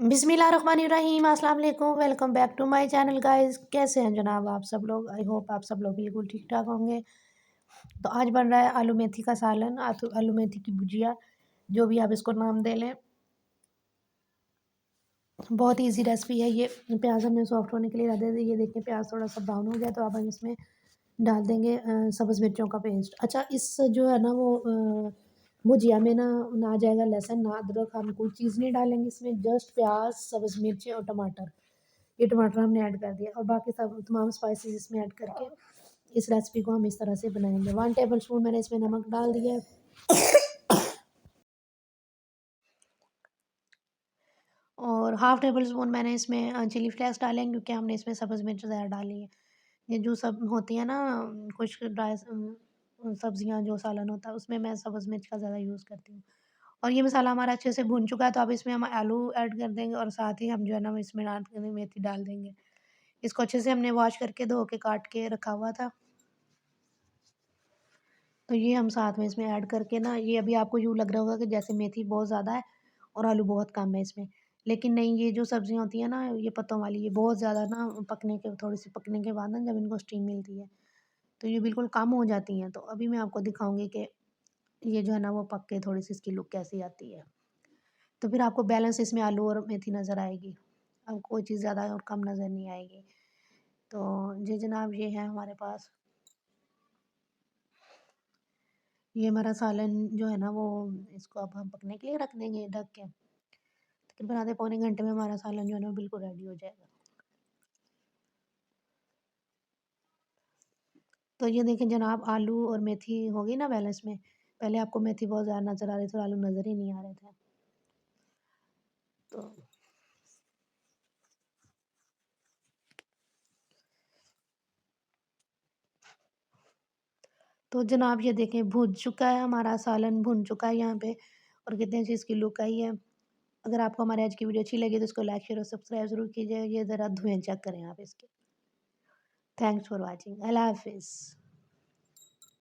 बिस्मिल्लाहिर्रहमानिर्रहीम अस्सलाम वालेकुम। Welcome back to my channel guys. कैसे हैं जनाब आप सब लोग? आई होप आप सब लोग बिल्कुल ठीक ठाक होंगे। तो आज बन रहा है आलू मेथी का सालन, आलू मेथी की भुजिया, जो भी आप इसको नाम दे लें। बहुत इजी रेसिपी है ये। प्याज हमने सॉफ्ट होने के लिए रख दिए। ये देखें प्याज थोड़ा सा ब्राउन हो गया तो अब हम इसमें डाल देंगे सब्ज़ मिर्चों का पेस्ट। अच्छा, इस जो है ना वो भुजिया में ना आ जाएगा लहसुन ना अदरक, हम कोई चीज़ नहीं डालेंगे इसमें, जस्ट प्याज, सब्ज़ मिर्चें और टमाटर। ये टमाटर हमने ऐड कर दिया और बाकी सब तमाम स्पाइसेस इसमें ऐड करके इस रेसिपी को हम इस तरह से बनाएंगे। 1 टेबल स्पून मैंने इसमें नमक डाल दिया है और हाफ़ टेबल स्पून मैंने इसमें चिली फ्लेक्स डाले हैं, क्योंकि हमने इसमें सब्ज़ मिर्च ज़्यादा डाली है। ये जो सब होती है ना कुछ ड्राई सब्जियां, जो सालन होता है उसमें मैं सब्ज़ मिर्च का ज़्यादा यूज़ करती हूँ। और ये मसाला हमारा अच्छे से भुन चुका है तो अब इसमें हम आलू ऐड कर देंगे और साथ ही हम जो है ना इसमें मेथी डाल देंगे। इसको अच्छे से हमने वॉश करके धो के काट के रखा हुआ था। तो ये हम साथ में इसमें ऐड करके ना, ये अभी आपको यूँ लग रहा होगा कि जैसे मेथी बहुत ज़्यादा है और आलू बहुत कम है इसमें। लेकिन नहीं, ये जो सब्ज़ियाँ होती हैं ना ये पत्तों वाली, ये बहुत ज़्यादा ना पकने के, थोड़ी-सी पकने के बाद ना जब इनको स्टीम मिलती है तो ये बिल्कुल कम हो जाती हैं। तो अभी मैं आपको दिखाऊँगी कि ये जो है ना वो पक के थोड़ी-सी इसकी लुक कैसी आती है। तो फिर आपको बैलेंस इसमें आलू और मेथी नज़र आएगी। अब कोई चीज़ ज़्यादा और कम नज़र नहीं आएगी। तो जी जनाब, ये है हमारे पास। ये हमारा सालन जो है ना वो, इसको अब हम पकने के लिए रख देंगे ढक के। तकरीबन आधे पौने घंटे में हमारा सालन जो है ना बिल्कुल रेडी हो जाएगा। तो ये देखें जनाब, आलू और मेथी हो गई ना बैलेंस में। पहले आपको मेथी बहुत ज़्यादा नज़र आ रही थी और आलू नज़र ही नहीं आ रहे थे। तो जनाब ये देखें भुन चुका है, हमारा सालन भुन चुका है यहाँ पे और कितनी अच्छी इसकी लुक आई है। अगर आपको हमारी आज की वीडियो अच्छी लगी तो इसको लाइक शेयर और सब्सक्राइब ज़रूर कीजिए। ये ज़रा धुएँ चेक करें आप इसके। Thanks for watching. अल्लाह हाफ़िज़।